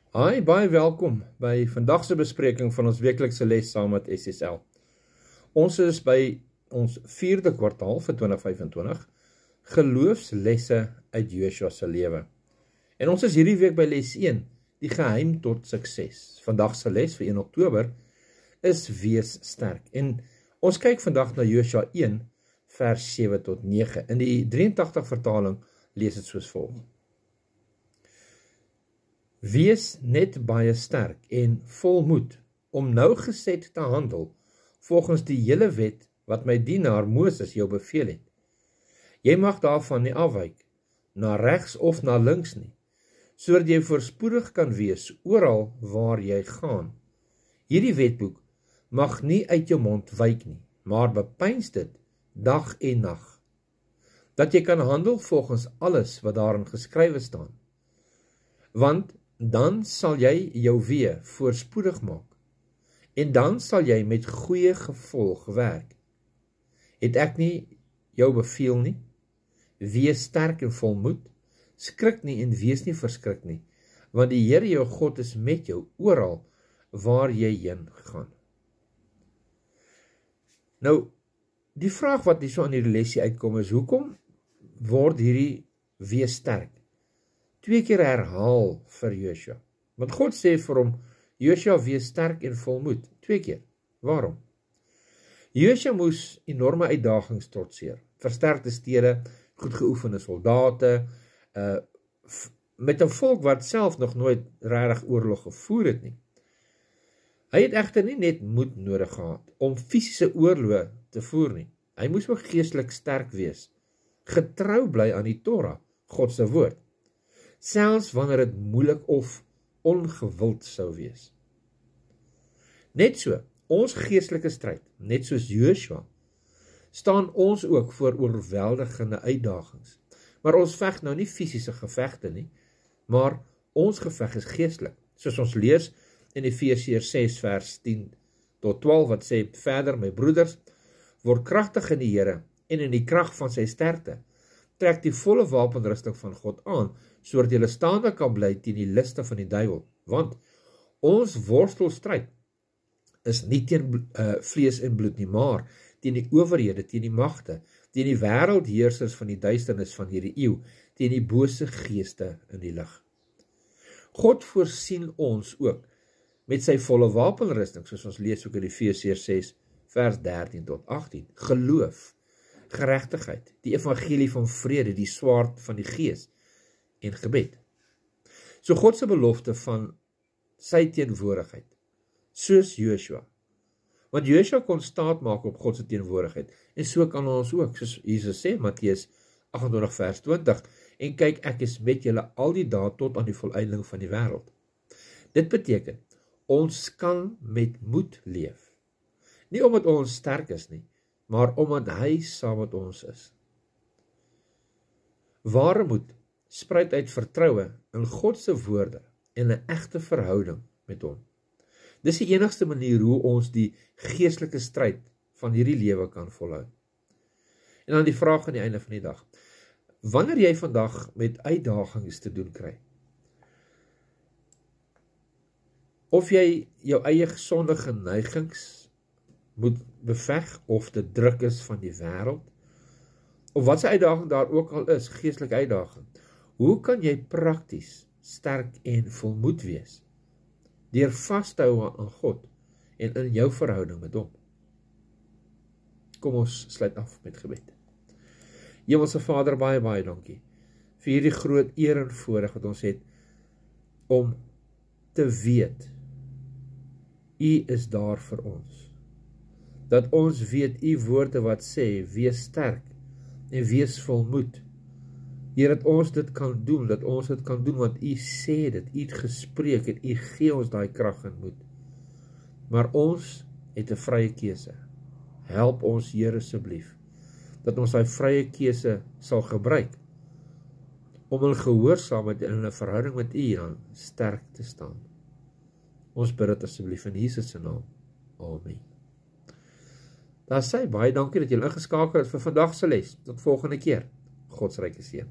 Hi, baie welkom by vandag se bespreking van ons weeklikse les saam met SSL. Ons is by ons 4de kwartaal vir 2025, geloofslesse uit Joshua se lewe. En ons is hierdie week by les 1, die geheim tot sukses. Vandag se les vir 1 Oktober is wees sterk. En ons kyk vandag na Joshua 1 vers 7 tot 9. In die 83 vertaling lees dit soos volg. Wees net baie sterk en vol moed om nougeset te handel volgens die hele wet wat my dienaar Moses jou beveel het. Jy mag daarvan nie afwyk, na regs of na links nie, sodat jy voorspoedig kan wees oral waar jy gaan. Hierdie wetboek mag nie uit jou mond wyk nie, maar bepeins dit dag en nag, dat jy kan handel volgens alles wat daarin geskrywe staan. Want dan sal jy jou weë voorspoedig maak, en dan sal jy met goeie gevolg werk. Het ek nie jou beveel nie? Wees sterk en vol moed, skrik nie en wees nie verskrik nie, want die Here jou God is met jou oral waar jy heen gaan. Nou, die vraag wat hier so aan hierdie lesie uitkom is, hoekom word hierdie wees sterk 2 keer herhaal vir Joshua? Want God sê vir hom, Joshua wees sterk en vol moed, 2 keer. Waarom? Joshua moes enorme uitdagings trotseer, versterkte stede, goed geoefende soldate, met 'n volk wat self nog nooit regtig oorlog gevoer het nie. Hy het egter nie net moed nodig gehad om fisiese oorloë te voer nie. Hy moes ook geestelik sterk wees, getrou bly aan die Torah, God se woord, selfs wanneer dit moeilik of ongewild sou wees. Net so, ons geestelike stryd, net soos Joshua, staan ons ook voor oorweldigende uitdagings. Maar ons veg nou nie fisiese gevegte nie, maar ons geveg is geestelik, soos ons lees in Efesiërs 6 vers 10 tot 12 wat sê, verder my broeders, word kragtig in die Here en in die krag van sy sterkte, trek die volle wapenrusting van God aan, sodat julle staande kan bly teen die liste van die duiwel. Want ons worstelstryd is nie teen vlees en bloed nie, maar teen die owerhede, teen die magte, teen die wêreldheersers van die duisternis van hierdie eeu, teen die bose geeste in die lig. God voorsien ons ook met sy volle wapenrusting, soos ons lees ook in Efesiërs 6 vers 13 tot 18. Geloof, geregtigheid, die evangelie van vrede, die swaard van die gees en gebed. So God se belofte van sy teenwoordigheid, soos Joshua. Want Joshua kon staat maak op God se teenwoordigheid, en so kan ons ook, soos Jesus sê, Matteus 28 vers 20, en kyk, ek is met julle al die dae tot aan die volëinding van die wêreld. Dit beteken, ons kan met moed leef. Nie omdat ons sterk is nie, maar omdat hy saam met ons is. Ware moed spruit uit vertroue in God se woorde en 'n egte verhouding met hom. Dis die enigste manier hoe ons die geestelike stryd van hierdie lewe kan volhou. En dan die vraag aan die einde van die dag. Wanneer jy vandag met uitdagings te doen kry, of jy jou eie gesondige neigings moet beveg, of dit druk is van die wêreld, of wat se uitdaging daar ook al is, geestelike uitdaging, hoe kan jy prakties sterk en volmoed wees? Deur vas te hou aan God en in jou verhouding met hom. Kom ons sluit af met gebed. Hemelse Vader, baie, baie dankie vir hierdie groot eer en voorreg wat ons het om te weet, U is daar vir ons. Dat ons weet U woorde wat sê, wees sterk en wees volmoed. Heer, dat ons dit kan doen, want U sê dit, U het gespreek en U gee ons daai krag en moed. Maar ons het 'n vrye keuse. Help ons, Here, asseblief, dat ons daai vrye keuse sal gebruik om in gehoorsaamheid en in 'n verhouding met U dan sterk te staan. Ons bid dit asseblief in Jesus se naam. Amen. Daar sê baie dankie dat julle ingeskakel het vir vandag se les. Tot volgende keer. God se ryke seën.